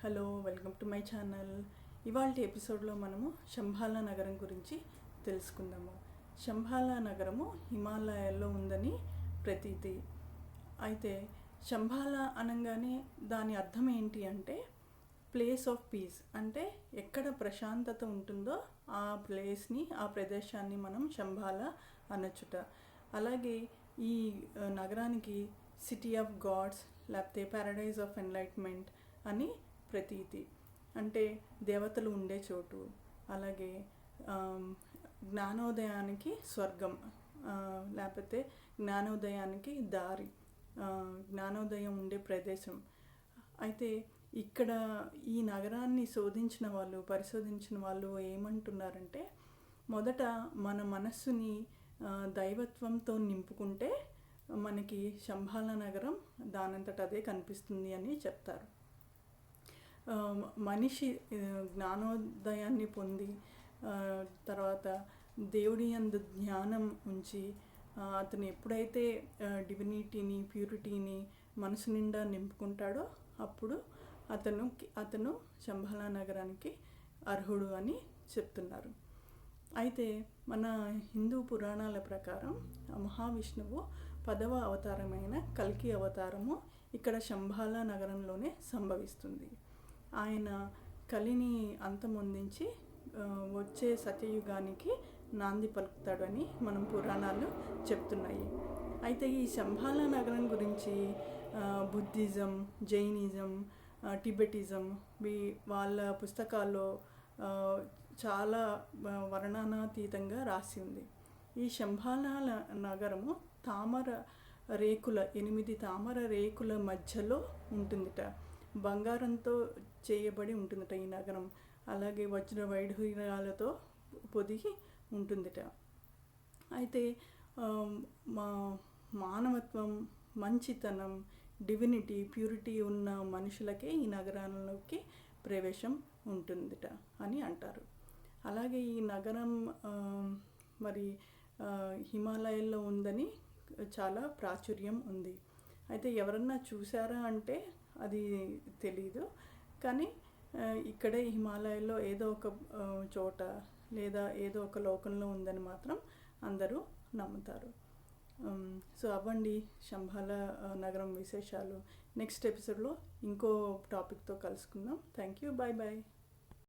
Hello, welcome to my channel. ఇవాళ ఎపిసోడ్లో మనము శంబాలా నగరం గురించి తెలుసుకుందాము. శంబాలా నగరము హిమాలయాల్లో ఉందని ప్రతీతి. అయితే శంబాలా అనగానే దాని అర్థం ఏంటి అంటే ప్లేస్ ఆఫ్ పీస్, అంటే ఎక్కడ ప్రశాంతత ఉంటుందో ఆ ప్లేస్ని, ఆ ప్రదేశాన్ని మనం శంబాలా అనొచ్చుట. అలాగే ఈ నగరానికి సిటీ ఆఫ్ గాడ్స్ లేకపోతే ప్యారడైజ్ ఆఫ్ ఎన్లైట్మెంట్ అని ప్రతీతి. అంటే దేవతలు ఉండే చోటు, అలాగే జ్ఞానోదయానికి స్వర్గం, లేకపోతే జ్ఞానోదయానికి దారి, జ్ఞానోదయం ఉండే ప్రదేశం. అయితే ఇక్కడ ఈ నగరాన్ని పరిశోధించిన వాళ్ళు ఏమంటున్నారంటే, మొదట మన మనస్సుని దైవత్వంతో నింపుకుంటే మనకి శంబాలా నగరం దానంతట అదే కనిపిస్తుంది అని చెప్తారు. మనిషి జ్ఞానోదయాన్ని పొంది తర్వాత దేవుడి యందు జ్ఞానం ఉంచి అతను ఎప్పుడైతే డివినిటీని, ప్యూరిటీని మనసు నిండా నింపుకుంటాడో అప్పుడు అతను శంబాలా నగరానికి అర్హుడు అని చెప్తున్నారు. అయితే మన హిందూ పురాణాల ప్రకారం మహావిష్ణువు 10వ అవతారమైన కల్కి అవతారము ఇక్కడ శంబాలా నగరంలోనే సంభవిస్తుంది. ఆయన కలిని అంతమొందించి వచ్చే సత్యయుగానికి నాంది పలుకుతాడని మనం పురాణాలు చెప్తున్నాయి. అయితే ఈ శంబాలా నగరం గురించి బుద్ధిజం, జైనిజం, టిబెటిజం వాళ్ళ పుస్తకాల్లో చాలా వర్ణనాతీతంగా రాసి ఉంది. ఈ శంబాలా నగరము 8 తామర రేకుల మధ్యలో ఉంటుందిట. బంగారంతో చేయబడి ఉంటుందిట ఈ నగరం. అలాగే వజ్ర వైఢూర్యాలతో పొదిగి ఉంటుందిట. అయితే మానవత్వం, మంచితనం, డివినిటీ, ప్యూరిటీ ఉన్న మనుషులకే ఈ నగరంలోకి ప్రవేశం ఉంటుందిట అని అంటారు. అలాగే ఈ నగరం మరి హిమాలయాల్లో ఉందని చాలా ప్రాచుర్యం ఉంది. అయితే ఎవరన్నా చూసారా అంటే అది తెలీదు, కానీ ఇక్కడే హిమాలయాల్లో ఏదో ఒక చోట లేదా ఏదో ఒక లోకంలో ఉందని మాత్రం అందరూ నమ్ముతారు. సో అవ్వండి శంబాలా నగరం విశేషాలు. నెక్స్ట్ ఎపిసోడ్లో ఇంకో టాపిక్తో కలుసుకుందాం. Thank you, bye bye.